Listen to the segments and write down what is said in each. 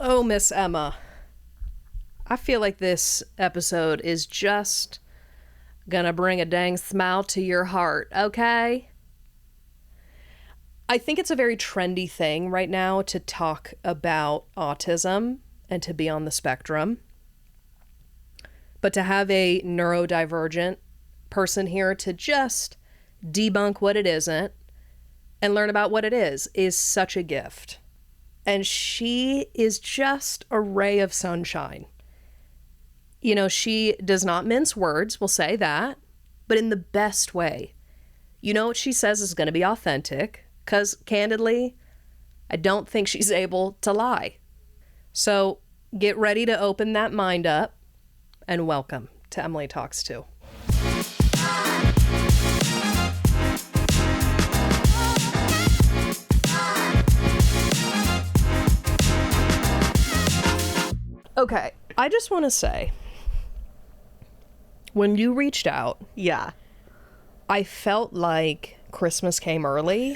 Oh, Miss Emma. I feel like this episode is just gonna bring a dang smile to your heart, okay? I think it's a very trendy thing right now to talk about autism and to be on the spectrum. But to have a neurodivergent person here to just debunk what it isn't and learn about what it is such a gift. And she is just a ray of sunshine. You know, she does not mince words, we'll say that, but in the best way. You know what she says is going to be authentic, because candidly, I don't think she's able to lie. So get ready to open that mind up, and welcome to Emily Talks Too. Okay, I just want to say, when you reached out, Yeah. I felt like Christmas came early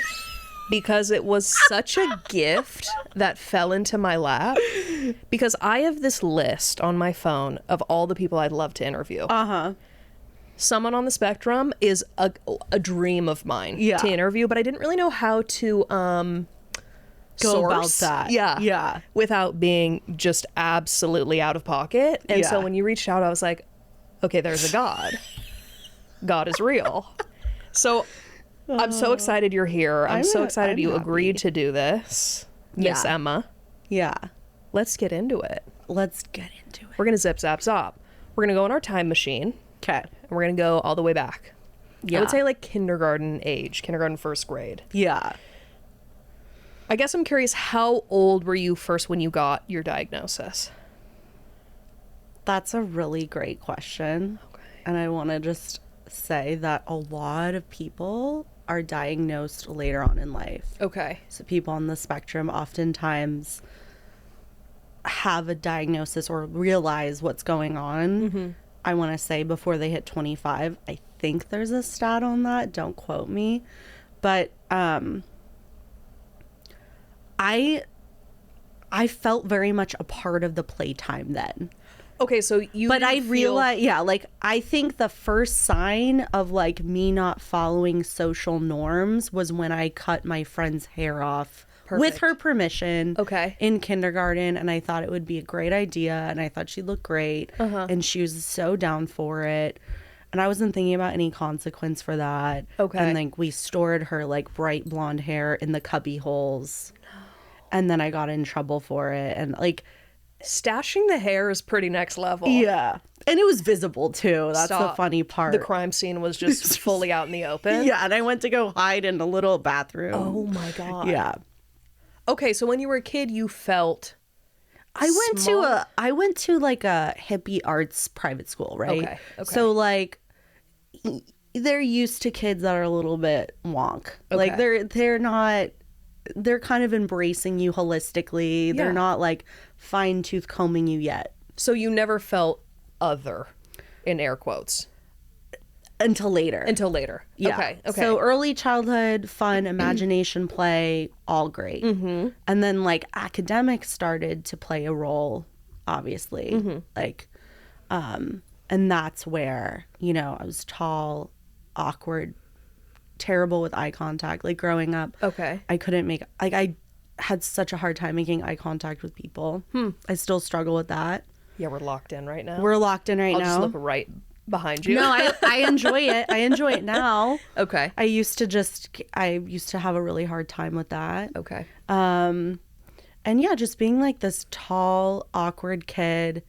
because it was such a gift that fell into my lap. Because I have this list on my phone of all the people I'd love to interview. Uh-huh. Someone on the spectrum is a dream of mine to interview, but I didn't really know how to Go about source. that. Yeah. Without being just absolutely out of pocket. And so when you reached out, I was like, okay, there's a God. God is real. So I'm so excited you're here. I'm so excited you agreed to do this, Miss Emma. Yeah. Let's get into it. Let's get into it. We're going to zip, zap, zop. We're going to go in our time machine. Okay. And we're going to go all the way back. Yeah. I would say like kindergarten age, kindergarten, first grade. Yeah. I guess I'm curious, how old were you first when you got your diagnosis? That's a really great question. Okay. And I want to just say that a lot of people are diagnosed later on in life. Okay. So people on the spectrum oftentimes have a diagnosis or realize what's going on. Mm-hmm. I want to say before they hit 25. I think there's a stat on that. Don't quote me. But I felt very much a part of the playtime then. Okay, so you But I realized, like, I think the first sign of, like, me not following social norms was when I cut my friend's hair off with her permission in kindergarten. And I thought it would be a great idea. And I thought she'd look great. And she was so down for it. And I wasn't thinking about any consequence for that. Okay. And, like, we stored her, like, bright blonde hair in the cubby holes. And then I got in trouble for it. And, like... Stashing the hair is pretty next level. Yeah. And it was visible, too. That's the funny part. The crime scene was just fully out in the open. Yeah, and I went to go hide in a little bathroom. Oh, my God. Yeah. Okay, so when you were a kid, you felt... I went to like a hippie arts private school, right? Okay. So, like, they're used to kids that are a little bit wonk. Like, they're kind of embracing you holistically. They're not like fine tooth combing you yet. So you never felt other, in air quotes? Until later. Yeah. Okay. So early childhood, fun, imagination play, all great. Mm-hmm. And then like academics started to play a role, obviously. Mm-hmm. Like, and that's where, you know, I was tall, awkward, terrible with eye contact. Like growing up, I couldn't make, like I had such a hard time making eye contact with people. I still struggle with that. Yeah, we're locked in right now. I'll now. Just look right behind you. No, I enjoy it. I enjoy it now. Okay. I used to have a really hard time with that. Okay. And yeah, just being like this tall, awkward kid.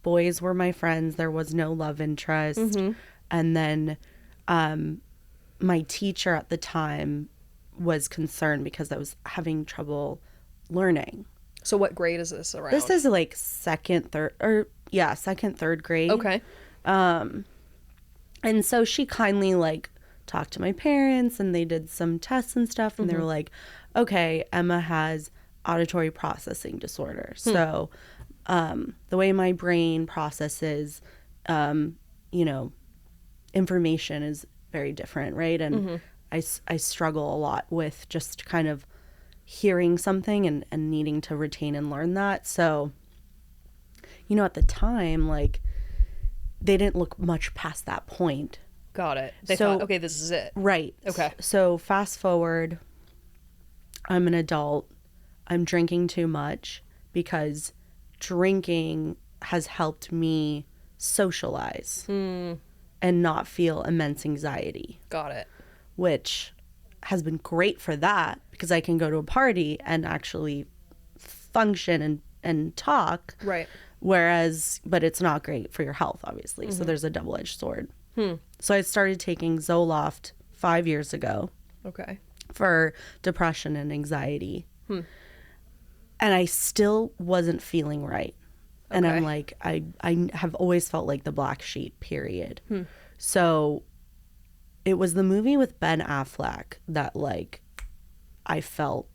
Boys were my friends. There was no love interest. Mm-hmm. And then my teacher at the time was concerned because I was having trouble learning. So what grade is this around? This is like second, third grade. Okay. And so she kindly like talked to my parents and they did some tests and stuff. And they were like, okay, Emma has auditory processing disorder. So the way my brain processes, information is very different, right? And I struggle a lot with just kind of hearing something and needing to retain and learn that. So, you know, at the time, like, they didn't look much past that point. Got it. They thought, okay, this is it. Right. Okay. So fast forward, I'm an adult. I'm drinking too much because drinking has helped me socialize and not feel immense anxiety. Got it. Which has been great for that because I can go to a party and actually function and talk. Right. Whereas, but it's not great for your health, obviously. So there's a double-edged sword. So I started taking Zoloft 5 years ago. Okay. For depression and anxiety. And I still wasn't feeling right. Okay. And I'm like, I have always felt like the black sheep, period. So it was the movie with Ben Affleck that, like, I felt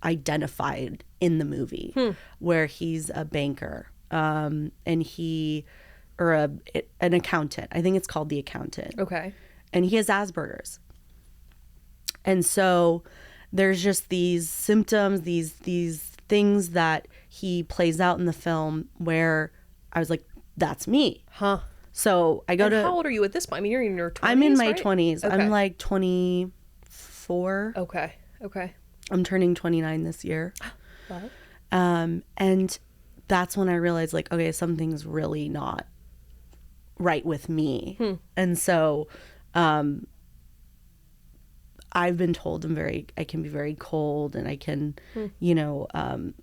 identified in the movie where he's a banker and an accountant. I think it's called The Accountant. Okay. And he has Asperger's. And so there's just these symptoms, these things that he plays out in the film where I was like, that's me. Huh. So I go to... How old are you at this point? I mean, you're in your 20s, I'm in my right? 20s. Okay. I'm like 24. Okay. I'm turning 29 this year. Wow. And that's when I realized, like, okay, something's really not right with me. And so I've been told I can be very cold and I can, you know,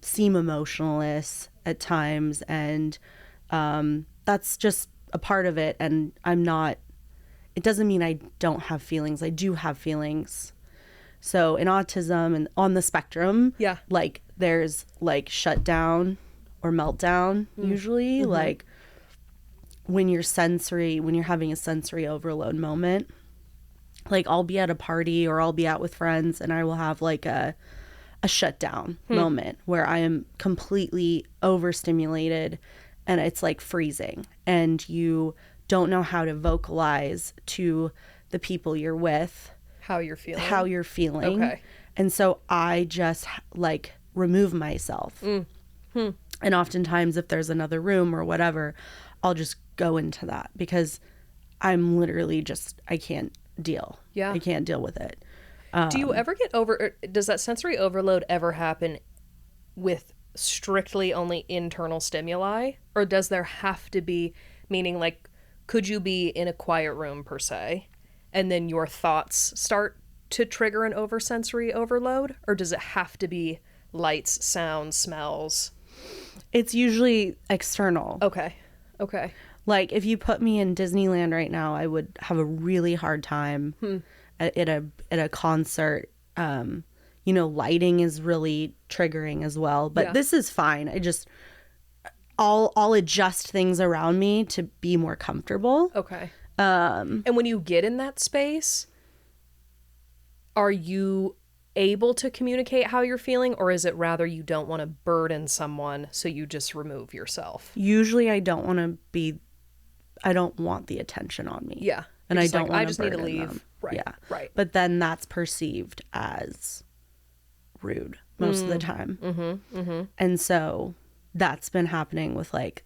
seem emotionless at times. And that's just a part of it. And it doesn't mean I don't have feelings. I do have feelings. So in autism and on the spectrum, like there's like shutdown or meltdown usually, like when you're having a sensory overload moment. Like I'll be at a party or I'll be out with friends and I will have like a shutdown moment where I am completely overstimulated and it's like freezing and you don't know how to vocalize to the people you're with how you're feeling. Okay. And so I just like remove myself. And oftentimes if there's another room or whatever, I'll just go into that because I'm literally I can't deal. I can't deal with it. Do you ever does that sensory overload ever happen with strictly only internal stimuli, or does there have to be, meaning like, could you be in a quiet room per se and then your thoughts start to trigger an oversensory overload, or does it have to be lights, sounds, smells? It's usually external. Okay. Like if you put me in Disneyland right now, I would have a really hard time at a concert. You know, lighting is really triggering as well, but this is fine. I'll adjust things around me to be more comfortable. Okay. And when you get in that space, are you able to communicate how you're feeling, or is it rather you don't want to burden someone, so you just remove yourself? Usually I don't want the attention on me. Yeah. And I don't want to I just need to leave. Them. Right. Yeah. Right. But then that's perceived as rude most of the time. And so that's been happening with like,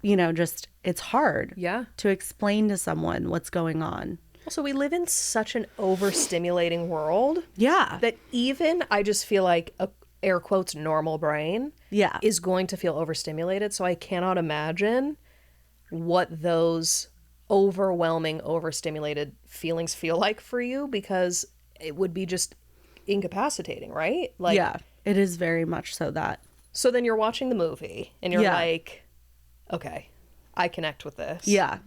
you know, just it's hard to explain to someone what's going on. Also, we live in such an overstimulating world. Yeah. That even I just feel like a air quotes normal brain is going to feel overstimulated. So I cannot imagine what those overwhelming, overstimulated feelings feel like for you, because it would be just incapacitating, right? Like, yeah, it is very much so that. So then you're watching the movie and you're like, okay, I connect with this. Yeah.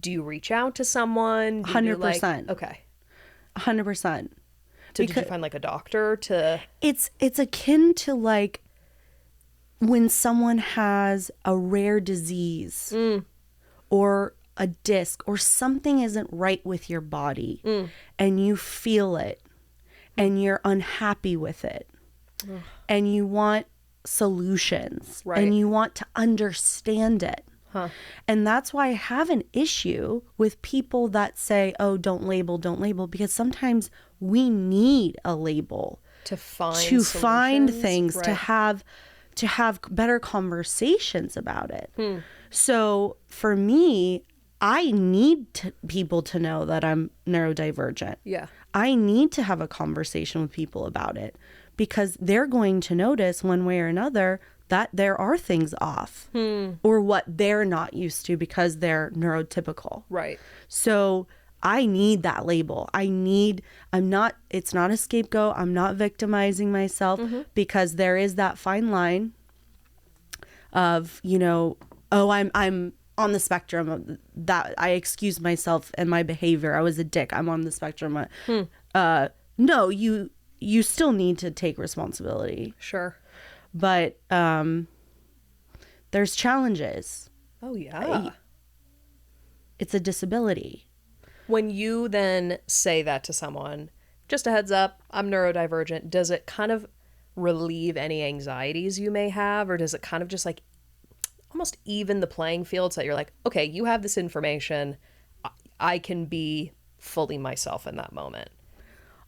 Do you reach out to someone? 100%. Okay. 100%. Did you find like a doctor to? It's akin to like when someone has a rare disease or a disc or something isn't right with your body and you feel it and you're unhappy with it and you want solutions and you want to understand it. And that's why I have an issue with people that say, oh, don't label, because sometimes we need a label to find things, right. to have better conversations about it. So for me, I need people to know that I'm neurodivergent. Yeah. I need to have a conversation with people about it, because they're going to notice one way or another that there are things off or what they're not used to because they're neurotypical. Right. So I need that label. It's not a scapegoat. I'm not victimizing myself, because there is that fine line of, I'm on the spectrum of that. I excuse myself and my behavior. I was a dick. I'm on the spectrum. No, you still need to take responsibility. Sure. But there's challenges. Oh, yeah. It's a disability. When you then say that to someone, just a heads up, I'm neurodivergent, does it kind of relieve any anxieties you may have? Or does it kind of just like almost even the playing field so that you're like, okay, you have this information, I can be fully myself in that moment?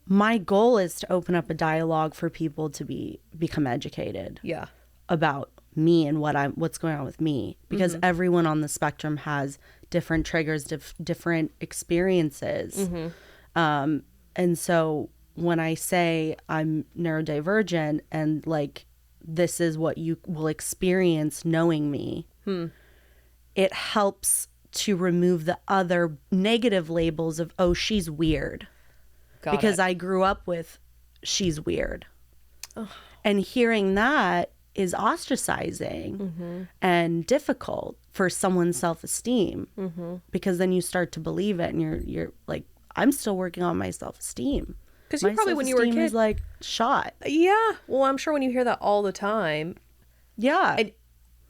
My goal is to open up a dialogue for people to become educated. Yeah. About me and what's going on with me, because everyone on the spectrum has different triggers, different experiences. And so when I say I'm neurodivergent and like, this is what you will experience knowing me, it helps to remove the other negative labels of, oh, she's weird. Because I grew up with, she's weird. And hearing that is ostracizing and difficult for someone's self-esteem, because then you start to believe it and you're like, I'm still working on my self-esteem. Because you probably, when you were a kid, is like shot. Yeah. Well, I'm sure when you hear that all the time. Yeah. And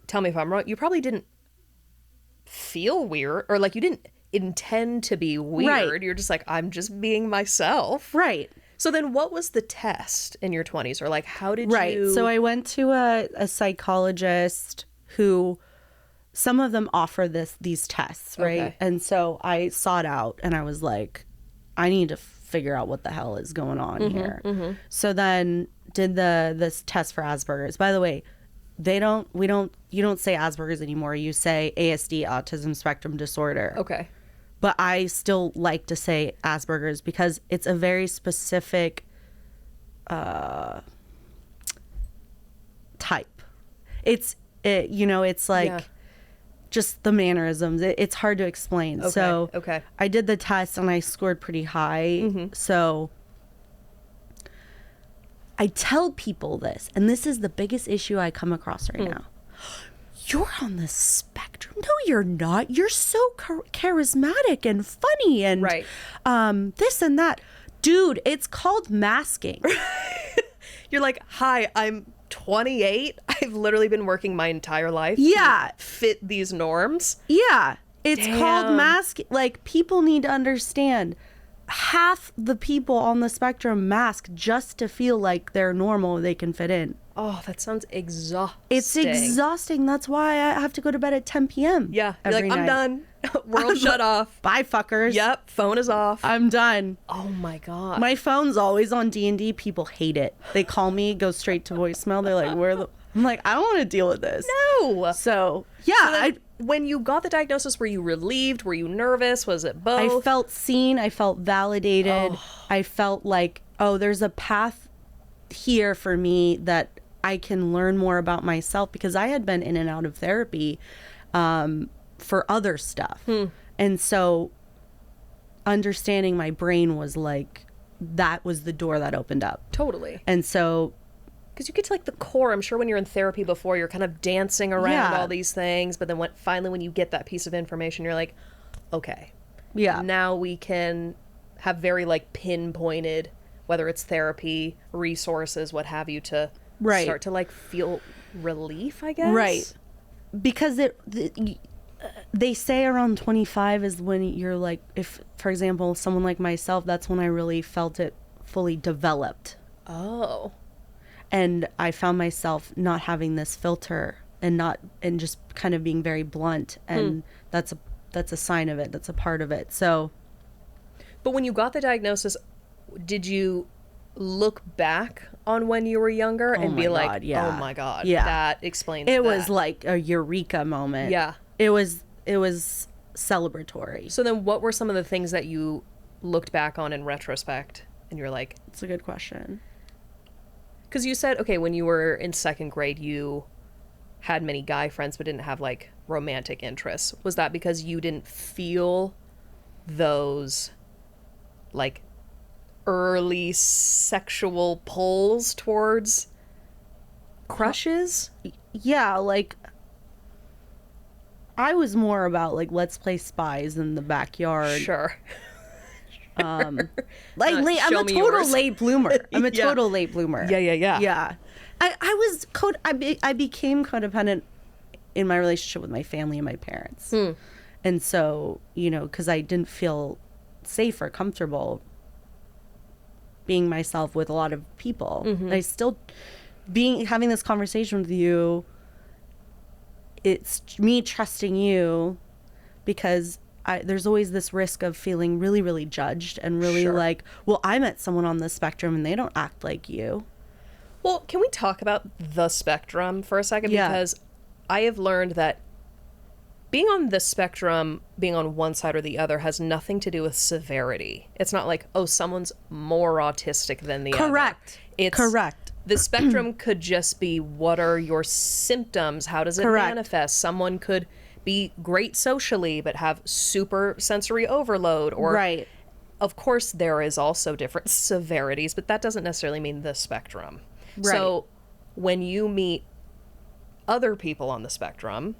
tell me if I'm wrong, you probably didn't feel weird, or like you didn't intend to be weird. Right. You're just like, I'm just being myself. Right. So then what was the test in your 20s? Or like, how did you... Right. So I went to a psychologist who, some of them offer these tests, right? Okay. And so I sought out and I was like, I need to figure out what the hell is going on here. So then did this test for Asperger's. By the way, you don't say Asperger's anymore. You say ASD, autism spectrum disorder. Okay. But I still like to say Asperger's because it's a very specific type. It's like just the mannerisms. It's hard to explain. Okay. So I did the test and I scored pretty high. So I tell people this, and this is the biggest issue I come across right now. You're on the spectrum. No, you're not. You're so charismatic and funny and this and that. Dude, it's called masking. You're like, hi, I'm 28. I've literally been working my entire life to fit these norms. Yeah. It's called masking. Like, people need to understand. Half the people on the spectrum mask just to feel like they're normal, they can fit in. Oh, that sounds exhausting. It's exhausting. That's why I have to go to bed at 10 p.m. Yeah. You're like, I'm done. World shut off. Bye, fuckers. Yep. Phone is off. I'm done. Oh, my God. My phone's always on D&D. People hate it. They call me, go straight to voicemail. They're like, I'm like, I don't want to deal with this. No. So, yeah. When you got the diagnosis, were you relieved? Were you nervous? Was it both? I felt seen. I felt validated. I felt like, there's a path here for me that I can learn more about myself, because I had been in and out of therapy for other stuff. And so understanding my brain was like, that was the door that opened up. Totally. And so... Because you get to like the core. I'm sure when you're in therapy before, you're kind of dancing around all these things. But then finally when you get that piece of information, you're like, okay. Yeah. Now we can have very like pinpointed, whether it's therapy, resources, what have you, to start to like feel relief, I guess. Right. Because they say around 25 is when you're like, if, for example, someone like myself, that's when I really felt it fully developed. Oh. And I found myself not having this filter and just kind of being very blunt. And that's a sign of it. That's a part of it. So. But when you got the diagnosis, did you look back on when you were younger and be like, yeah. oh my God, yeah. that explains it that. was like a eureka moment. Yeah. It was celebratory. So then what were some of the things that you looked back on in retrospect and you're like... It's a good question. Because you said, okay, when you were in second grade, you had many guy friends but didn't have like romantic interests. Was that because you didn't feel those like early sexual pulls towards crushes? Yeah, like I was more about like let's play spies in the backyard. Sure. Like I'm a total late bloomer. I'm a total late bloomer. Yeah. I became codependent in my relationship with my family and my parents. And so, you know, because I didn't feel safe or comfortable being myself with a lot of people. I still having this conversation with you, it's me trusting you because there's always this risk of feeling really, really judged and really like, well, I met someone on the spectrum and they don't act like you. Well, can we talk about the spectrum for a second? Yeah. Because I have learned that being on the spectrum, being on one side or the other, has nothing to do with severity. It's not like, oh, someone's more autistic than the other. Correct. It's correct. The spectrum could just be, what are your symptoms? How does it manifest? Someone could be great socially but have super sensory overload. Or, of course, there is also different severities, but that doesn't necessarily mean the spectrum. Right. So when you meet other people on the spectrum,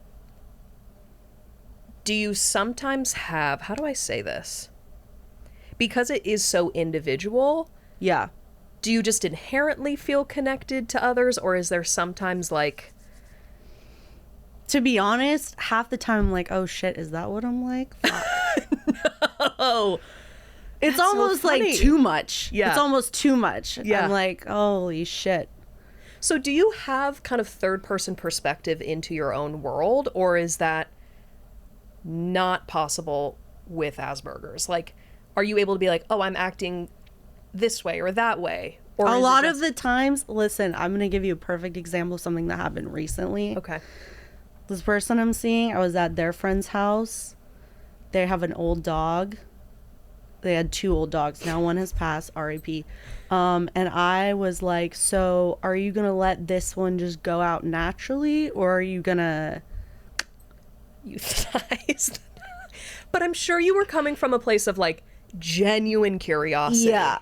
do you sometimes have, how do I say this? Because it is so individual. Yeah. Do you just inherently feel connected to others, or is there sometimes like... To be honest, half the time I'm like, oh shit, is that what I'm like? No. It's almost like too much. Yeah. It's almost too much. Yeah. I'm like, holy shit. So do you have kind of third person perspective into your own world, or is that not possible with Asperger's? Like, are you able to be like, oh, I'm acting this way or that way? Or a lot of the times, listen, I'm going to give you a perfect example of something that happened recently. Okay. This person I'm seeing, I was at their friend's house. They have an old dog. They had 2 old dogs. Now one has passed, R.I.P. And I was like, so are you going to let this one just go out naturally, or are you going to euthanize? But I'm sure you were coming from a place of like genuine curiosity. Yeah.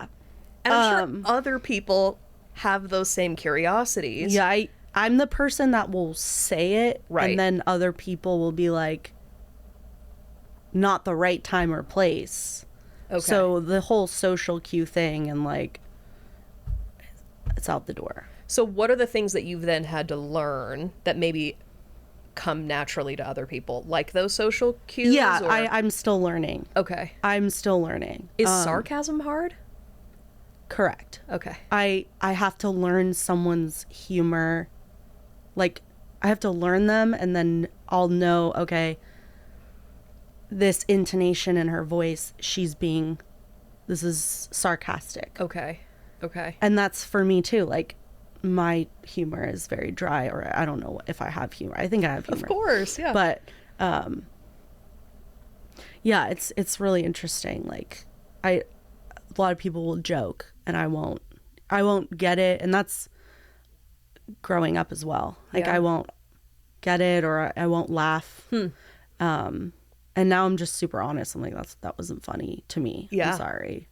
And I'm sure other people have those same curiosities. Yeah, I'm the person that will say it, and then other people will be like, not the right time or place. Okay. So the whole social cue thing and like, it's out the door. So what are the things that you've then had to learn that maybe come naturally to other people, like those social cues? Yeah, I'm still learning. Okay. I'm still learning. Is sarcasm hard? Correct. Okay. I have to learn someone's humor. Like, I have to learn them, and then I'll know, okay, this intonation in her voice, this is sarcastic. Okay. Okay. And that's for me too. Like, my humor is very dry, or I don't know if I have humor. I think I have humor. Of course, yeah. But, yeah, it's really interesting. Like, a lot of people will joke, and I won't get it. And that's growing up as well. Like, I won't get it, or I won't laugh. And now I'm just super honest. I'm like, that wasn't funny to me. Yeah. I'm sorry.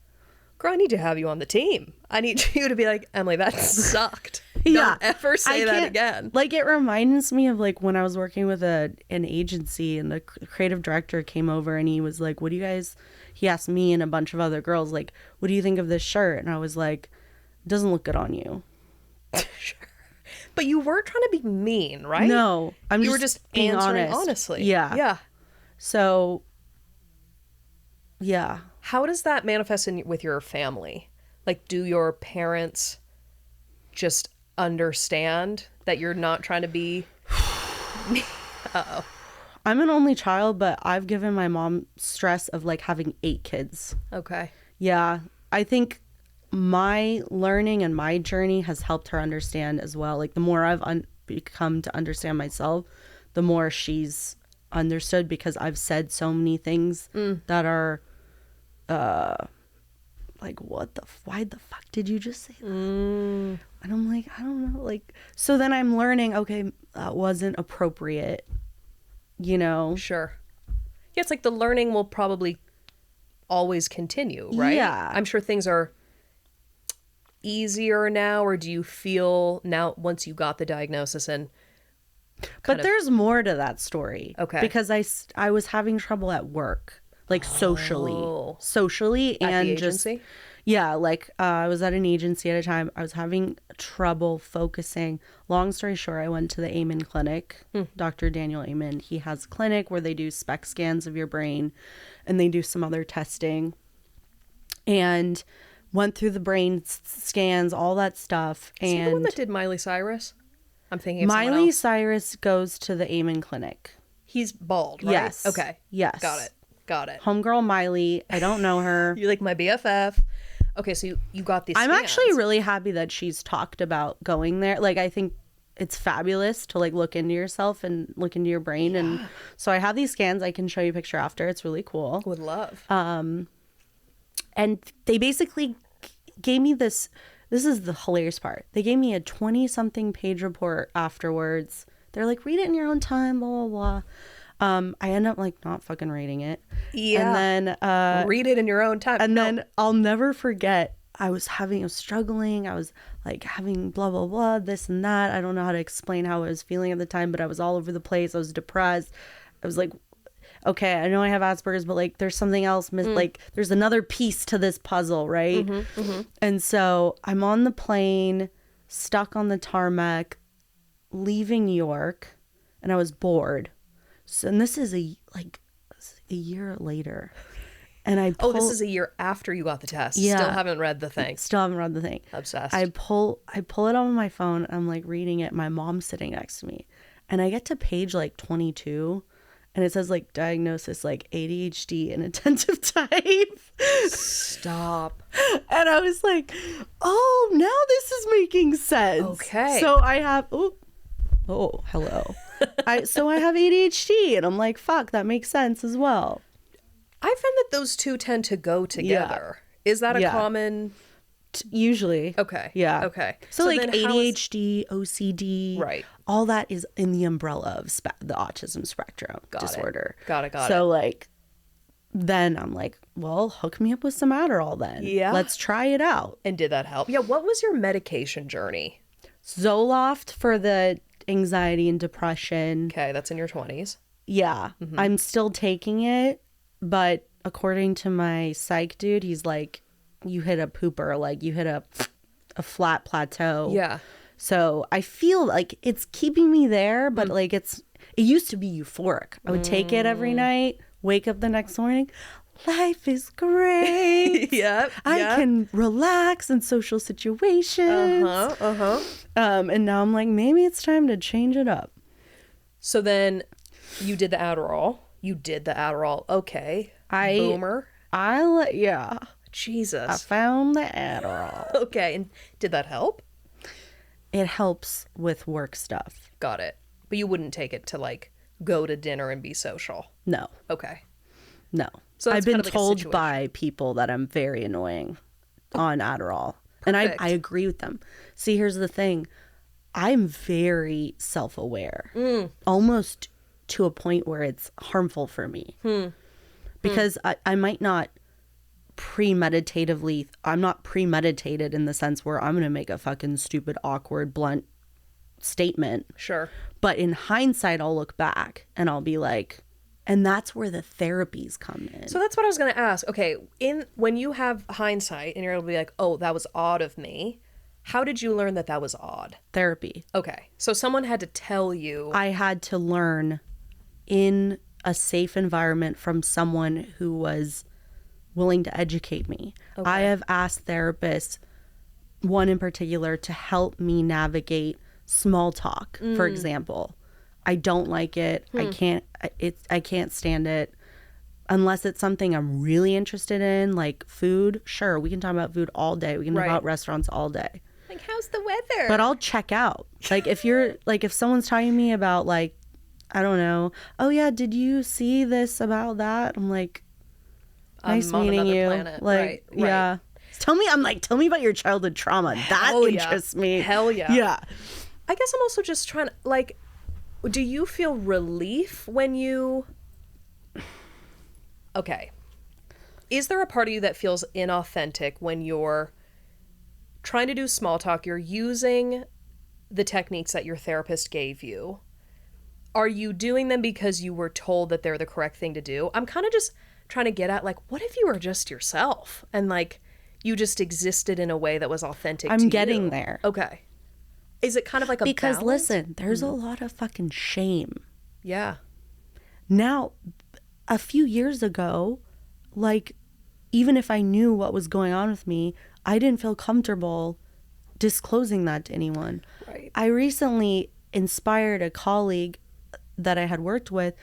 Girl, I need to have you on the team. I need you to be like, Emily, that sucked. Don't ever say that again. Like, it reminds me of like when I was working with an agency, and the creative director came over, and he was like, he asked me and a bunch of other girls, like, what do you think of this shirt? And I was like, it doesn't look good on you. Sure. But you weren't trying to be mean, right? No. You were just answering honestly. Yeah. Yeah. So, yeah. How does that manifest with your family? Like, do your parents just understand that you're not trying to be... Uh-oh. I'm an only child, but I've given my mom stress of like having 8 kids. Okay. Yeah. I think my learning and my journey has helped her understand as well. Like the more I've become to understand myself, the more she's understood, because I've said so many things that are like, why the fuck did you just say that? And I'm like, I don't know. Like, so then I'm learning, okay, that wasn't appropriate, you know? Sure. Yeah, it's like the learning will probably always continue, right? Yeah. I'm sure things are easier now, or do you feel now, once you got the diagnosis and But there's more to that story. Okay. Because I was having trouble at work, like socially at and the just agency? yeah, like I was at an agency at a time. I was having trouble focusing. Long story short, I went to the Amen clinic. Dr. Daniel Amen, he has a clinic where they do SPECT scans of your brain and they do some other testing, and went through the brain scans, all that stuff. Is he the one that did Miley Cyrus? I'm thinking of Miley Cyrus goes to the Amen clinic. He's bald, right? Yes. Okay. Yes. Got it. Homegirl Miley. I don't know her. You're like my BFF. Okay, so you got these I'm scans. actually really happy that she's talked about going there. Like, I think it's fabulous to like look into yourself and look into your brain. Yeah. And so I have these scans. I can show you a picture after. It's really cool. Would love. And they basically gave me this is the hilarious part. They gave me a 20-something page report afterwards. They're like, read it in your own time, blah, blah, blah. I end up like not fucking reading it. Yeah. And then read it in your own time. And then I'll never forget, I was struggling. I was like having blah, blah, blah, this and that. I don't know how to explain how I was feeling at the time, but I was all over the place. I was depressed. I was like, okay, I know I have Asperger's, but like there's something else. Like there's another piece to this puzzle, right? And so I'm on the plane, stuck on the tarmac, leaving New York, and I was bored. So, and this is a year later. And this is a year after you got the test. Yeah. Still haven't read the thing. Obsessed. I pull it on my phone. I'm like reading it. My mom's sitting next to me. And I get to page like 22. And it says like diagnosis like ADHD and attentive type. Stop. And I was like, oh, now this is making sense. Okay. So I have, hello. I have ADHD, and I'm like, fuck, that makes sense as well. I find that those two tend to go together. Yeah. Is that a common? Usually. Okay. Yeah. Okay. So like ADHD, OCD, right? All that is in the umbrella of the autism spectrum disorder. Got it. So like, then I'm like, well, hook me up with some Adderall then. Yeah. Let's try it out. And did that help? Yeah. What was your medication journey? Zoloft for the anxiety and depression. Okay, that's in your 20s. Yeah. I'm still taking it, but according to my psych dude, he's like, you hit a pooper, like you hit a flat plateau. Yeah. So I feel like it's keeping me there, but like it used to be euphoric. I would take it every night, wake up the next morning, life is great. Yep. I can relax in social situations. And now I'm like, maybe it's time to change it up. So then you did the Adderall. Okay. Boomer. Yeah. Jesus. I found the Adderall. Okay. And did that help? It helps with work stuff. Got it. But you wouldn't take it to like go to dinner and be social? No. Okay. No. So I've been told by people that I'm very annoying on Adderall. Perfect. And I agree with them. See, here's the thing. I'm very self-aware. Almost to a point where it's harmful for me. Because I might not I'm not premeditated in the sense where I'm going to make a fucking stupid, awkward, blunt statement. Sure. But in hindsight, I'll look back and I'll be like, and that's where the therapies come in. So that's what I was going to ask. Okay, when you have hindsight and you're able to be like, oh, that was odd of me, how did you learn that was odd? Therapy. Okay, so someone had to tell you. I had to learn in a safe environment from someone who was willing to educate me. Okay. I have asked therapists, one in particular, to help me navigate small talk, for example. I don't like it. I can't stand it. unless it's something I'm really interested in, like food. Sure, we can talk about food all day. We can talk about restaurants all day. Like, how's the weather? But I'll check out. Like, if you're like, if someone's talking to me about like, I don't know, oh yeah, did you see this about that? I'm like, nice meeting you. Planet. Like, yeah. Tell me about your childhood trauma. That interests me. Hell yeah. Yeah. I guess I'm also just trying to, like, do you feel relief when you... Okay. Is there a part of you that feels inauthentic when you're trying to do small talk, you're using the techniques that your therapist gave you? Are you doing them because you were told that they're the correct thing to do? I'm kind of just trying to get at, like, what if you were just yourself and, like, you just existed in a way that was authentic to you? I'm getting there. Okay. Is it kind of like a Because balance? listen, there's a lot of fucking shame. Yeah. Now, a few years ago, like, even if I knew what was going on with me, I didn't feel comfortable disclosing that to anyone. Right. I recently inspired a colleague that I had worked with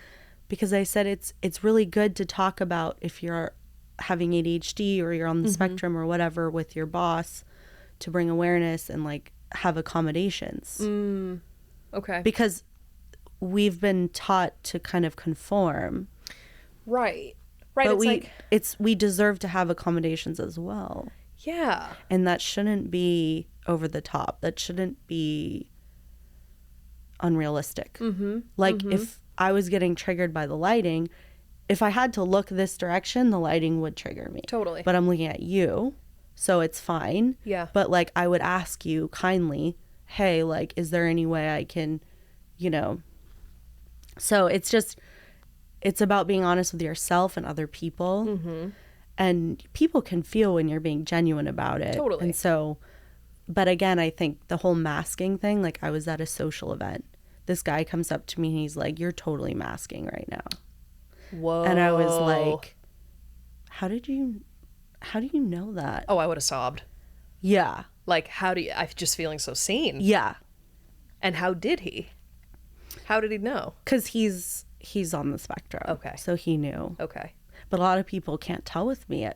because I said it's really good to talk about if you're having ADHD or you're on the spectrum or whatever with your boss, to bring awareness and like have accommodations. Okay. Because we've been taught to kind of conform. Right. But we deserve to have accommodations as well. Yeah. And that shouldn't be over the top. That shouldn't be unrealistic. Like if I was getting triggered by the lighting, if I had to look this direction, the lighting would trigger me. Totally. But I'm looking at you, so it's fine. Yeah. But like I would ask you kindly, hey, like, is there any way I can, you know? So it's about being honest with yourself and other people. And people can feel when you're being genuine about it. Totally. And so, but again, I think the whole masking thing, like I was at a social event. This guy comes up to me and he's like, you're totally masking right now. Whoa. And I was like, how do you know that? Oh, I would have sobbed. Yeah. Like, I'm just feeling so seen. Yeah. And how did he? How did he know? Because he's on the spectrum. Okay. So he knew. Okay. But a lot of people can't tell with me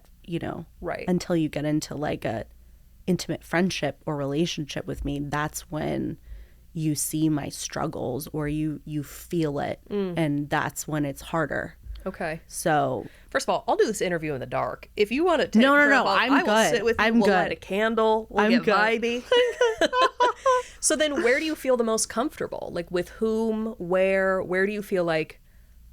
right. until you get into like a intimate friendship or relationship with me. That's when you see my struggles or you feel it. And that's when it's harder. Okay. So first of all, I'll do this interview in the dark. If you want to take No, I I'm will good. sit with you. I'm We'll good. light a candle. We'll get vibey. So then where do you feel the most comfortable? Like with whom, where do you feel like,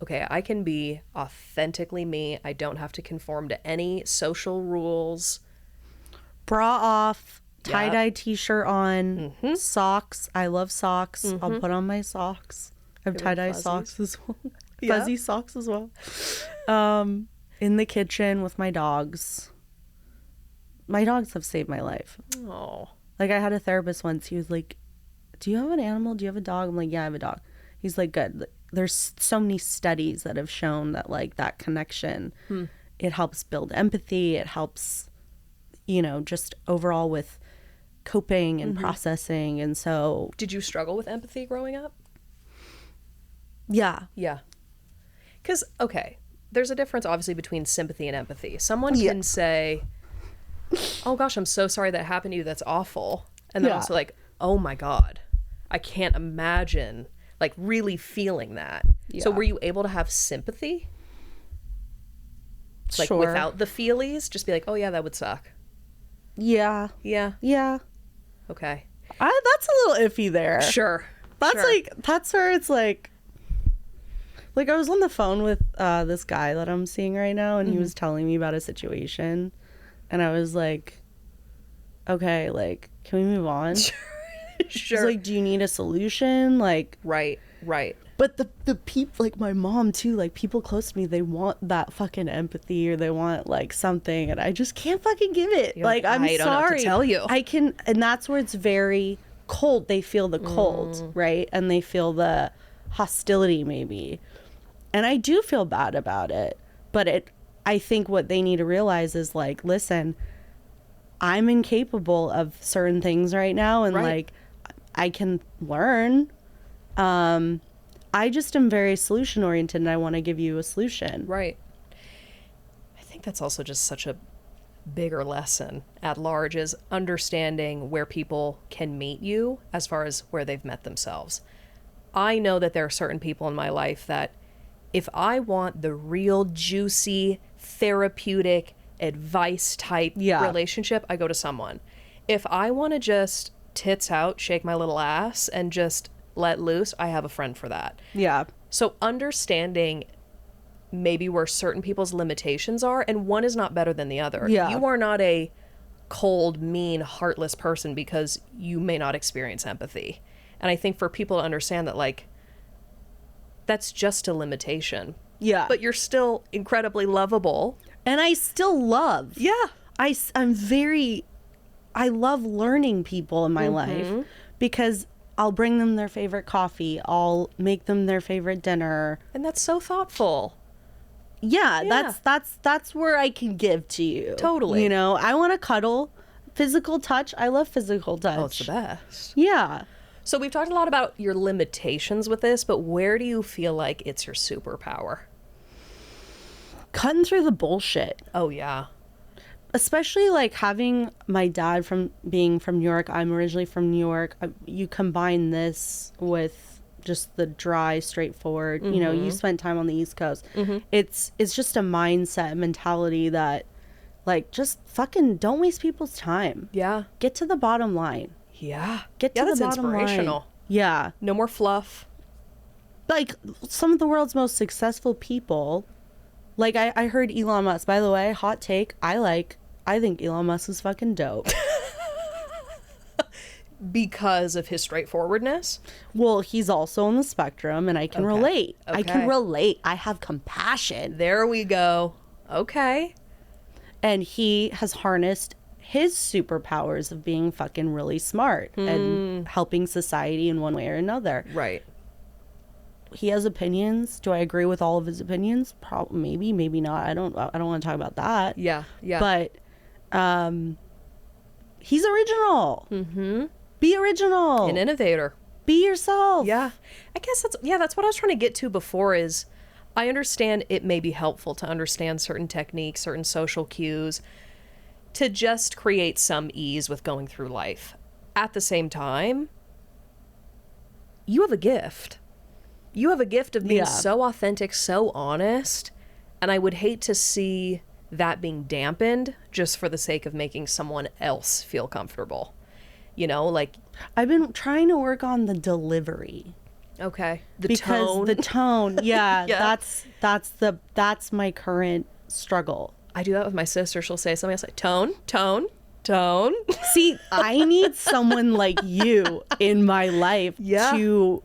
okay, I can be authentically me. I don't have to conform to any social rules. Bra off, tie-dye t-shirt on, socks. I love socks. I'll put on my socks. I have tie-dye socks as well. Fuzzy socks as well. In the kitchen with my dogs. My dogs have saved my life. Oh. Like I had a therapist once. He was like, do you have an animal? Do you have a dog? I'm like, yeah, I have a dog. He's like, good. There's so many studies that have shown that like that connection, it helps build empathy. It helps, just overall with coping and processing. And so. Did you struggle with empathy growing up? Yeah. Yeah. Because, okay, there's a difference obviously between sympathy and empathy. Someone can say, oh gosh, I'm so sorry that happened to you. That's awful. And then also like, oh my God, I can't imagine like really feeling that. Yeah. So were you able to have sympathy? Like without the feelies? Just be like, oh yeah, that would suck. Yeah. Yeah. Yeah. Okay. That's a little iffy there. Sure. That's where it's like I was on the phone with this guy that I'm seeing right now, and he was telling me about a situation, and I was like, okay, like, can we move on? Sure. He's like, do you need a solution? Like, right. But the people, like my mom too, like people close to me, they want that fucking empathy or they want like something, and I just can't fucking give it. Like, I'm sorry. I don't know what to tell you. And that's where it's very cold. They feel the cold, right? And they feel the hostility maybe. And I do feel bad about it, but I think what they need to realize is like, listen, I'm incapable of certain things right now, and like I can learn. I just am very solution oriented, and I want to give you a solution. Right. think that's also just such a bigger lesson at large, is understanding where people can meet you as far as where they've met themselves. I know that there are certain people in my life that if I want the real juicy, therapeutic, advice type relationship, I go to someone. If I want to just tits out, shake my little ass, and just let loose, I have a friend for that. Yeah. So understanding maybe where certain people's limitations are, and one is not better than the other. Yeah. You are not a cold, mean, heartless person because you may not experience empathy. And I think for people to understand that, like, that's just a limitation. Yeah. But you're still incredibly lovable. And I still love. Yeah. I love learning people in my life because I'll bring them their favorite coffee. I'll make them their favorite dinner. And that's so thoughtful. Yeah. That's where I can give to you. Totally. You know, I want to cuddle. Physical touch. I love physical touch. Oh, it's the best. Yeah. So we've talked a lot about your limitations with this, but where do you feel like it's your superpower? Cutting through the bullshit. Oh, yeah. Especially like having my dad from being from New York. I'm originally from New York. You combine this with just the dry, straightforward, you know, you spent time on the East Coast. It's just a mindset mentality that, like, just fucking don't waste people's time. Yeah. Get to the bottom line. Yeah. Get to the bottom inspirational. line. Yeah. No more fluff. Like, some of the world's most successful people, like, I heard Elon Musk, by the way, hot take, I think Elon Musk is fucking dope. Because of his straightforwardness? Well, he's also on the spectrum, and I can relate. Okay. I can relate. I have compassion. There we go. Okay. And he has harnessed his superpowers of being fucking really smart and helping society in one way or another. Right. He has opinions. Do I agree with all of his opinions? Maybe, maybe not. I don't want to talk about that. Yeah, yeah. But he's original. Be original. An innovator. Be yourself. Yeah. I guess that's what I was trying to get to before is I understand it may be helpful to understand certain techniques, certain social cues, to just create some ease with going through life. At the same time, you have a gift. You have a gift of being so authentic, so honest, and I would hate to see that being dampened just for the sake of making someone else feel comfortable. You know, like, I've been trying to work on the delivery. Okay. The tone. Yeah, Yeah. That's my current struggle. I do that with my sister. She'll say something else like tone, tone, tone. See, I need someone like you in my life to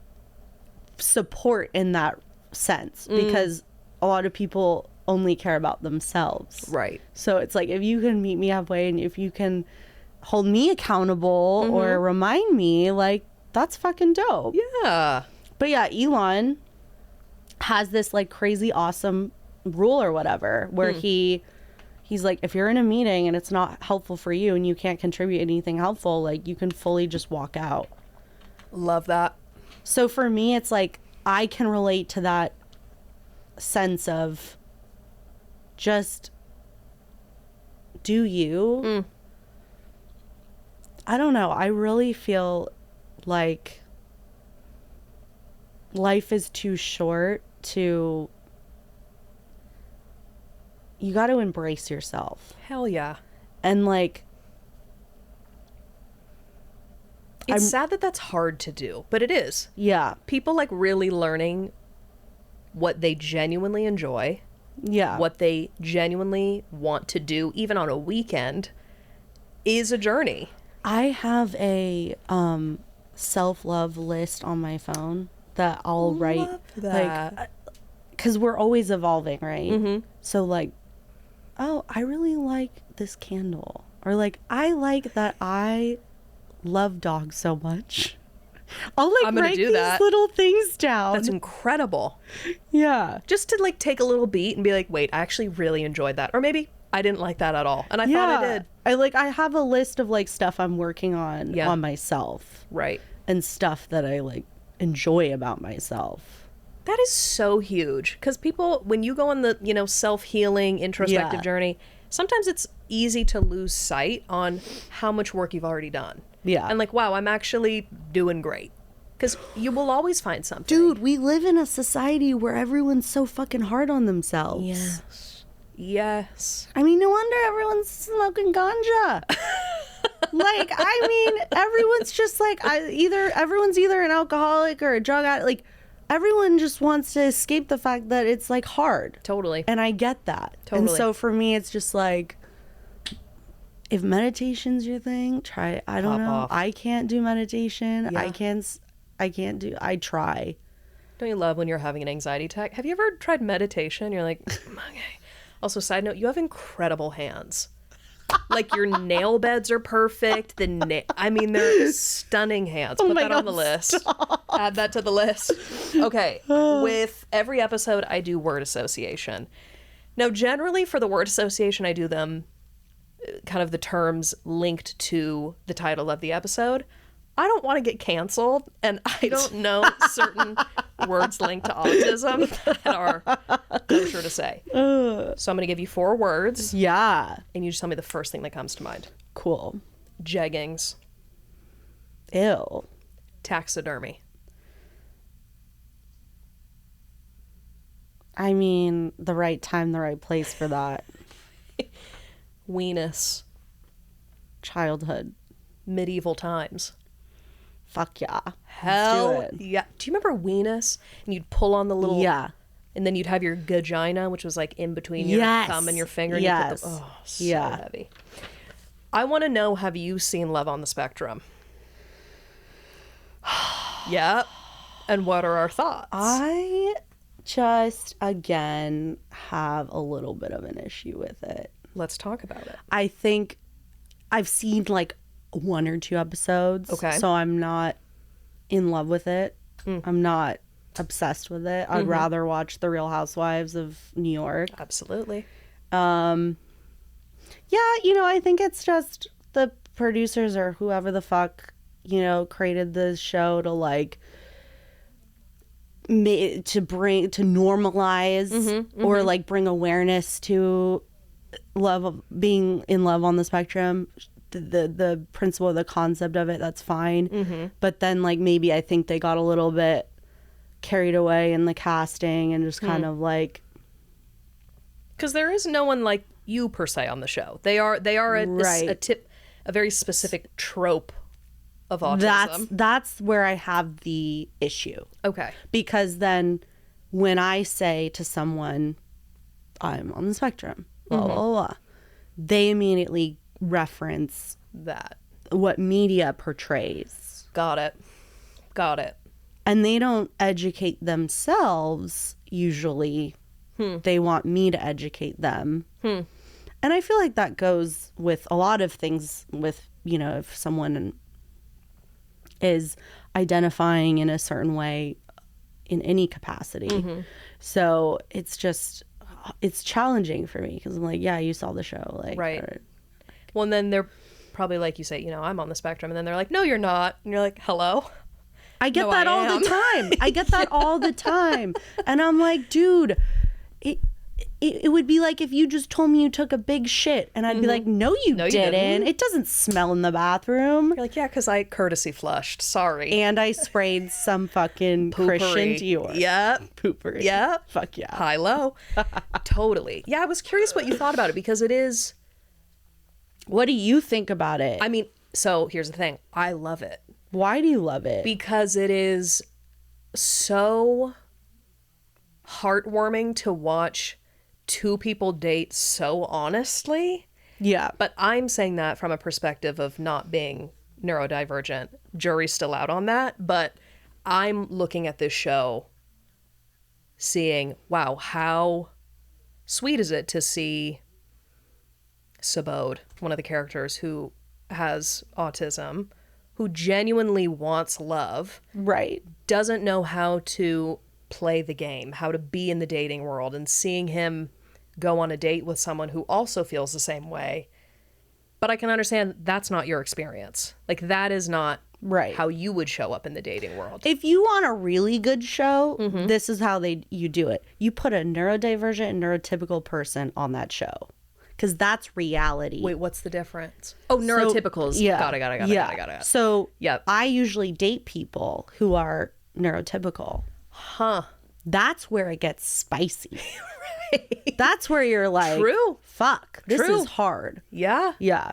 support in that sense because a lot of people only care about themselves. Right. So it's like, if you can meet me halfway and if you can hold me accountable or remind me, like, that's fucking dope. Yeah. But yeah, Elon has this like crazy awesome rule or whatever where he's like, if you're in a meeting and it's not helpful for you and you can't contribute anything helpful, like, you can fully just walk out. Love that. So for me, it's like, I can relate to that sense of just do you. I don't know. I really feel like life is too short to... You got to embrace yourself. Hell yeah. And like... It's sad that that's hard to do, but it is. Yeah. People like really learning what they genuinely enjoy. Yeah. What they genuinely want to do, even on a weekend, is a journey. I have a self-love list on my phone that I'll write. That. Like, because we're always evolving, right? So like, oh, I really like this candle. Or like, I like that I love dogs so much. I'll like write these little things down. That's incredible. Yeah. Just to like take a little beat and be like, wait, I actually really enjoyed that. Or maybe I didn't like that at all. And I thought I did. I have a list of like stuff I'm working on myself. Right. And stuff that I like enjoy about myself. That is so huge. Because people, when you go on the, self-healing, introspective journey, sometimes it's easy to lose sight on how much work you've already done. Yeah. And like, wow, I'm actually doing great. Because you will always find something. Dude, we live in a society where everyone's so fucking hard on themselves. Yes. I mean, no wonder everyone's smoking ganja. Like, I mean, everyone's just like, everyone's either an alcoholic or a drug addict. Like, everyone just wants to escape the fact that it's like hard. Totally. And I get that. Totally. And so for me, it's just like, if meditation's your thing, try it. I don't know. Off. I can't do meditation. Yeah. I try. Don't you love when you're having an anxiety attack? Have you ever tried meditation? You're like, okay. Also, side note, you have incredible hands. Like, your nail beds are perfect. I mean, they're stunning hands. Put that on the list. Stop. Add that to the list. Okay. With every episode, I do word association. Now, generally for the word association, I do them kind of the terms linked to the title of the episode. I don't want to get canceled, and I don't know certain words linked to autism that are kosher to say. So I'm going to give you 4 words. Yeah. And you just tell me the first thing that comes to mind. Cool. Jeggings. Ew. Taxidermy. I mean, the right time, the right place for that. Weenus. Childhood. Medieval times. Fuck yeah. Hell yeah. Do you remember weenus? And you'd pull on the little... Yeah. And then you'd have your vagina, which was like in between your thumb and your finger. And you put so heavy. I want to know, have you seen Love on the Spectrum? Yeah. And what are our thoughts? I just, again, have a little bit of an issue with it. Let's talk about it. I think I've seen like 1 or 2 episodes. Okay. So I'm not in love with it. I'm not obsessed with it. I'd rather watch The Real Housewives of New York. Absolutely. Yeah, I think it's just the producers or whoever the fuck, created the show to like to normalize or like bring awareness to being in love on the spectrum. The principle, the concept of it, that's fine. But then like maybe I think they got a little bit carried away in the casting and just kind of like, because there is no one like you per se on the show. They are a very specific trope of autism. That's where I have the issue. Okay. Because then when I say to someone, I'm on the spectrum, blah, blah, blah, they immediately reference that. What media portrays. Got it. And they don't educate themselves, usually. They want me to educate them. And I feel like that goes with a lot of things with, if someone is identifying in a certain way in any capacity. So it's challenging for me because I'm like, yeah, you saw the show. Like, right. Well, and then they're probably like you say, I'm on the spectrum. And then they're like, no, you're not. And you're like, hello? I get that all the time. I get that all the time. And I'm like, dude, it would be like if you just told me you took a big shit and I'd be like, no, you didn't. It doesn't smell in the bathroom. You're like, yeah, because I courtesy flushed. Sorry. And I sprayed some fucking Christian Dior. Yep. Poopery. Yep. Fuck yeah. High low. Totally. Yeah, I was curious what you thought about it because it is. What do you think about it? I mean, so here's the thing. I love it. Why do you love it? Because it is so heartwarming to watch 2 people date so honestly. Yeah. But I'm saying that from a perspective of not being neurodivergent. Jury's still out on that. But I'm looking at this show seeing, wow, how sweet is it to see Sabode, one of the characters who has autism, who genuinely wants love. Right. Doesn't know how to play the game, how to be in the dating world, and seeing him go on a date with someone who also feels the same way. But I can understand that's not your experience. Like, that is not Right. How you would show up in the dating world. If you want a really good show, this is how you do it. You put a neurodivergent and neurotypical person on that show. Because that's reality. Wait, what's the difference? Oh, neurotypicals. Yeah. Got it. So I usually date people who are neurotypical. Huh. That's where it gets spicy. Right. That's where you're like, true. Fuck, this is hard. Yeah. Yeah.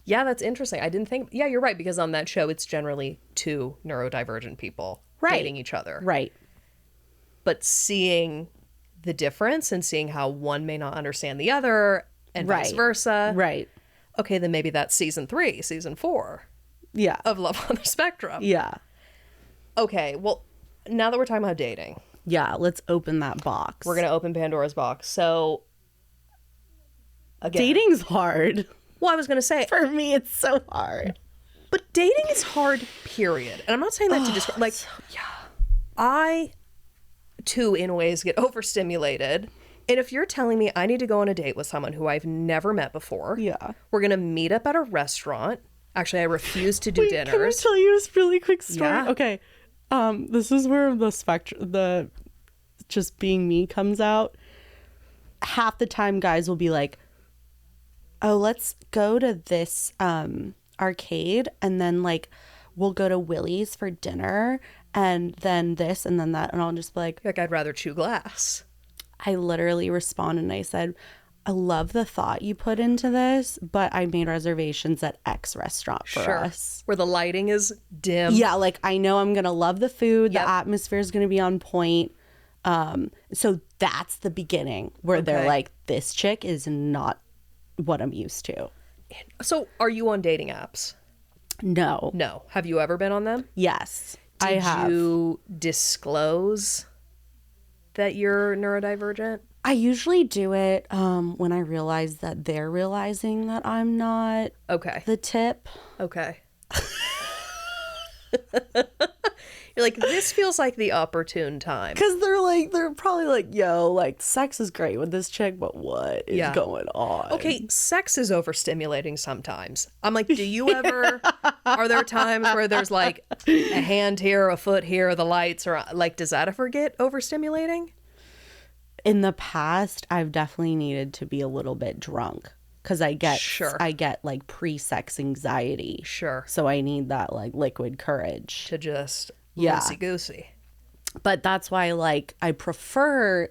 Yeah, that's interesting. I didn't think. Yeah, you're right. Because on that show, it's generally two neurodivergent people dating each other. Right. But seeing the difference and seeing how one may not understand the other and vice versa. Right. Okay, then maybe that's season 3, season 4. Yeah. Of Love on the Spectrum. Yeah. Okay, well, now that we're talking about dating. Yeah, let's open that box. We're going to open Pandora's box. So, again. Dating's hard. Well, I was going to say. For me, it's so hard. But dating is hard, period. And I'm not saying that to describe. Like, I, too, in ways, get overstimulated. And if you're telling me I need to go on a date with someone who I've never met before. Yeah. We're going to meet up at a restaurant. Actually, I refuse to do dinners. Can I tell you a really quick story? Yeah. Okay. This is where the just being me comes out. Half the time guys will be like, oh, let's go to this arcade and then like we'll go to Willie's for dinner and then this and then that, and I'll just be like I'd rather chew glass. I literally responded and I said, I love the thought you put into this, but I made reservations at X restaurant for us. Where the lighting is dim. Yeah, like I know I'm going to love the food. The atmosphere is going to be on point. So that's the beginning where they're like, this chick is not what I'm used to. So are you on dating apps? No. No. Have you ever been on them? Yes, I have. Did you disclose that you're neurodivergent? I usually do it when I realize that they're realizing that I'm not the tip. Okay. You're like, this feels like the opportune time. Because they're probably like, yo, like, sex is great with this chick, but what is going on? Okay, sex is overstimulating sometimes. I'm like, do you ever, are there times where there's like a hand here, a foot here, the lights, or like, does that ever get overstimulating? In the past, I've definitely needed to be a little bit drunk because I get like pre-sex anxiety. Sure. So I need that like liquid courage to just loosey-goosey. But that's why like I prefer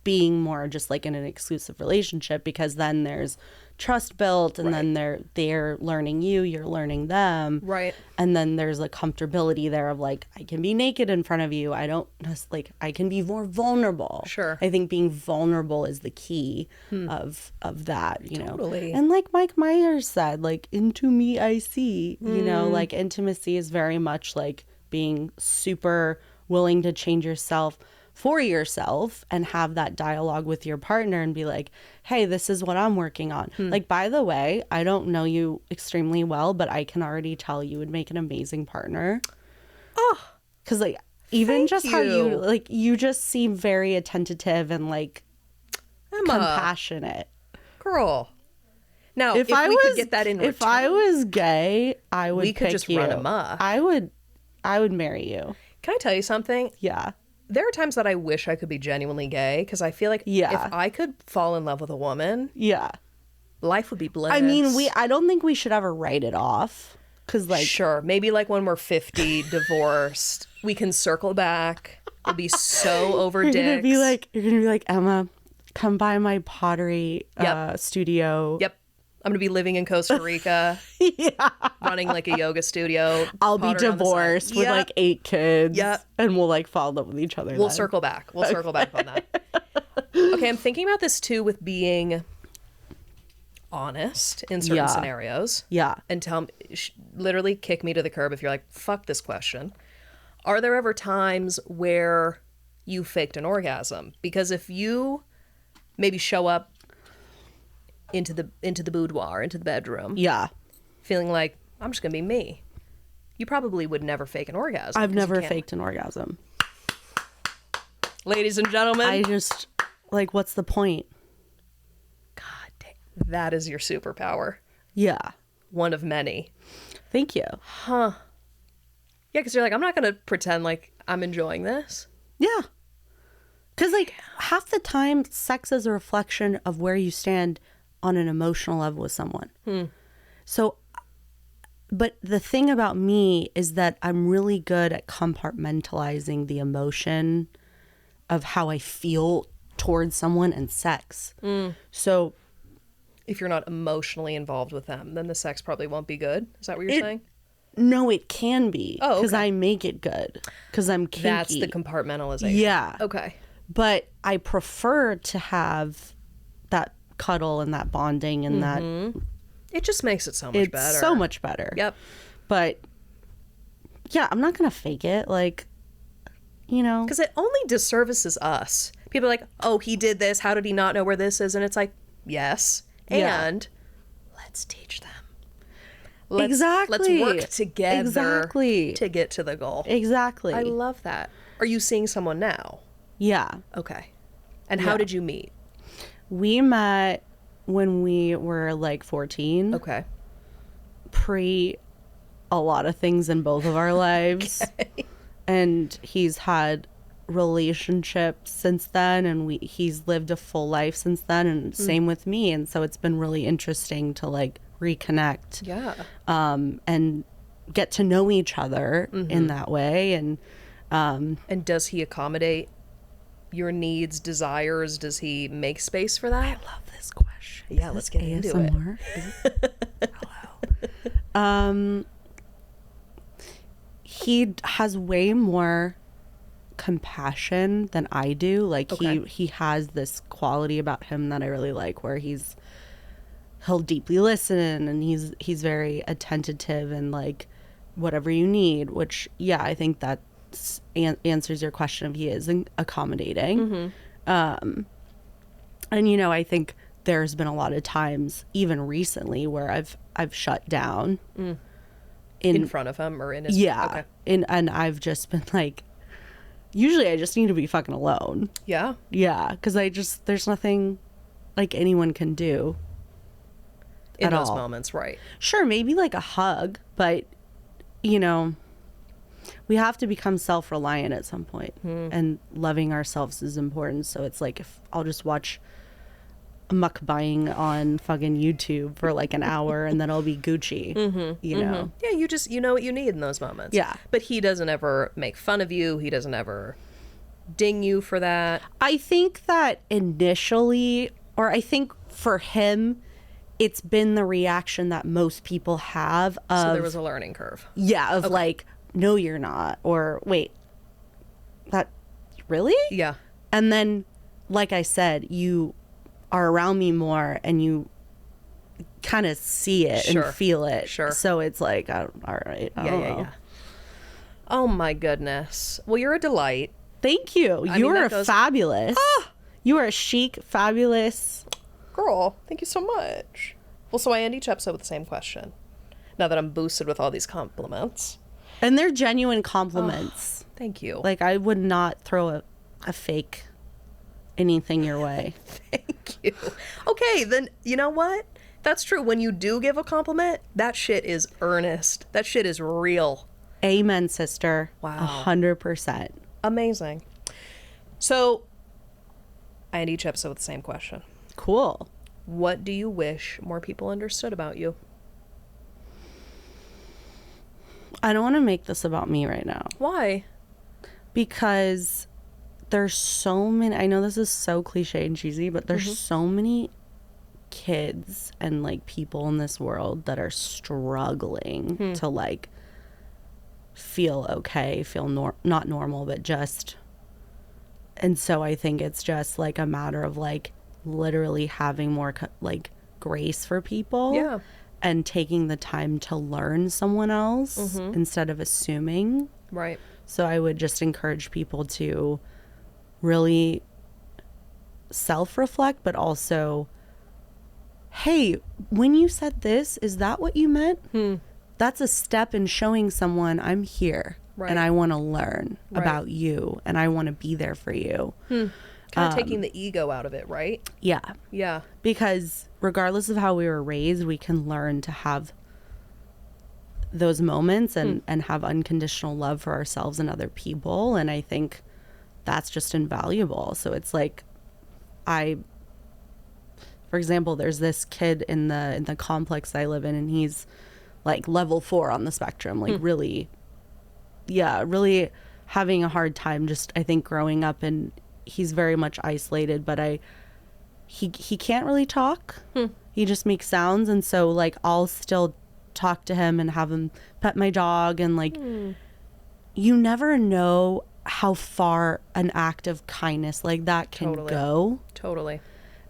being more just like in an exclusive relationship, because then there's trust built and then they're learning you, you're learning them. Right. And then there's a comfortability there of like, I can be naked in front of you. I don't just like, I can be more vulnerable. Sure. I think being vulnerable is the key of that, you Totally. know. And like Mike Myers said, like, into me I see, you know, like intimacy is very much like being super willing to change yourself for yourself and have that dialogue with your partner and be like, hey, this is what I'm working on. Like, by the way, I don't know you extremely well, but I can already tell you would make an amazing partner. Oh, because like even just how you like, you just seem very attentive and like compassionate. Girl. Now, if we could get that in return, if I was gay, I would. We could just run amok. I would marry you. Can I tell you something? Yeah. There are times that I wish I could be genuinely gay, because I feel like if I could fall in love with a woman, life would be bliss. I mean, I don't think we should ever write it off, because like, sure, maybe like when we're 50, divorced, we can circle back. We'll be so over dicks. You're gonna be like, Emma, come by my pottery studio. Yep. I'm going to be living in Costa Rica, running like a yoga studio. I'll be divorced with like 8 kids. Yep. And we'll like fall in love with each other. We'll circle back. We'll circle back on that. Okay, I'm thinking about this too with being honest in certain scenarios. Yeah. And literally kick me to the curb if you're like, fuck this question. Are there ever times where you faked an orgasm? Because if you maybe show up into the boudoir, into the bedroom, feeling like I'm just gonna be me, you probably would never fake an orgasm. I've never faked an orgasm. Ladies and gentlemen, I just like, what's the point? God damn, that is your superpower. Yeah, one of many. I Thank you. Huh. Yeah, because you're like, I'm not going to pretend like I'm enjoying this. Yeah. Because, like, half the time, sex is a reflection of where you stand on an emotional level with someone. So, but the thing about me is that I'm really good at compartmentalizing the emotion of how I feel towards someone and sex. So, if you're not emotionally involved with them, then the sex probably won't be good. Is that what you're saying? No, it can be. Oh, because okay. I make it good. Because I'm kinky. That's the compartmentalization. Yeah. Okay. But I prefer to have that cuddle and that bonding and that. It just makes it so much better. It's so much better. Yep. But yeah, I'm not going to fake it. Like, you know. Because it only disservices us. People are like, oh, he did this. How did he not know where this is? And it's like, yes. And let's teach them. Let's work together to get to the goal. Exactly. I love that. Are you seeing someone now? Yeah. Okay. And how did you meet? We met when we were like 14. Okay. Pre a lot of things in both of our lives. Okay. And he's had relationships since then, and he's lived a full life since then, and same with me. And so it's been really interesting to like reconnect. Yeah. And get to know each other in that way. And does he accommodate your needs, desires? Does he make space for that? I love this question. Yeah, let's get into it. Hello. He has way more compassion than I do. Like he has this quality about him that I really like, where he'll deeply listen, and he's very attentive and like whatever you need, which I think that answers your question of he is accommodating. And you know, I think there's been a lot of times even recently where I've shut down in front of him or in his and I've just been like, usually I just need to be fucking alone. Yeah, because there's nothing like anyone can do in those moments, right? Sure, maybe like a hug, but you know, we have to become self-reliant at some point, and loving ourselves is important. So it's like, if I'll just watch mukbang on fucking YouTube for like an hour and then I'll be Gucci, you know? Yeah, you know what you need in those moments. Yeah. But he doesn't ever make fun of you. He doesn't ever ding you for that. I think that initially, or I think for him, it's been the reaction that most people have of... So there was a learning curve. Yeah, of like, no, you're not. Or, wait, that... Really? Yeah. And then, like I said, you are around me more and you kind of see it and feel it. Sure. So it's like, all right. I don't know. Oh, my goodness. Well, you're a delight. Thank you. You are fabulous. You are a chic, fabulous... Girl, thank you so much. Well, so I end each episode with the same question. Now that I'm boosted with all these compliments. And they're genuine compliments. Oh, thank you. Like, I would not throw a fake anything your way. Thank you. Okay, then, you know what? That's true. When you do give a compliment, that shit is earnest. That shit is real. Amen, sister. Wow. 100%. Amazing. So, I end each episode with the same question. Cool. What do you wish more people understood about you? I don't want to make this about me right now. Why? Because there's so many, I know this is so cliche and cheesy, but there's so many kids and like people in this world that are struggling to like feel okay, feel not normal, but just, and so I think it's just like a matter of like literally having more like grace for people and taking the time to learn someone else instead of assuming. Right. So I would just encourage people to really self-reflect, but also, hey, when you said this, is that what you meant? That's a step in showing someone I'm here and I want to learn about you and I want to be there for you. Kind of taking the ego out of it, right? Yeah. Yeah. Because regardless of how we were raised, we can learn to have those moments and have unconditional love for ourselves and other people. And I think that's just invaluable. So it's like, for example, there's this kid in the complex I live in, and he's like level 4 on the spectrum, like really having a hard time just, I think, growing up, and he's very much isolated, but he can't really talk. He just makes sounds. And so like I'll still talk to him and have him pet my dog, and like you never know how far an act of kindness like that can go. Totally.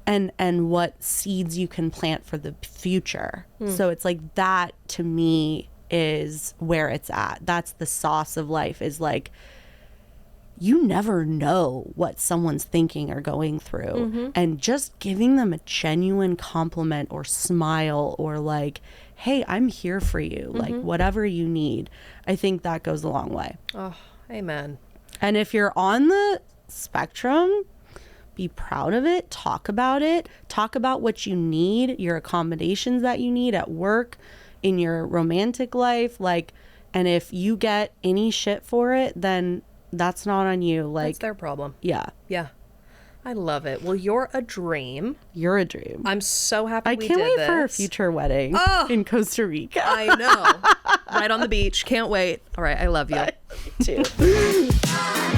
And what seeds you can plant for the future. So it's like that, to me, is where it's at. That's the sauce of life, is like, you never know what someone's thinking or going through. And just giving them a genuine compliment or smile, or like, hey, I'm here for you, like whatever you need, I think that goes a long way. Oh, amen. And if you're on the spectrum, be proud of it. Talk about it. Talk about what you need, your accommodations that you need at work, in your romantic life. Like, and if you get any shit for it, then that's not on you. Like, that's their problem. Yeah. Yeah. I love it. Well, you're a dream. You're a dream. I'm so happy we did this. I can't wait for a future wedding in Costa Rica. I know. Right on the beach. Can't wait. All right. I love you. Me too.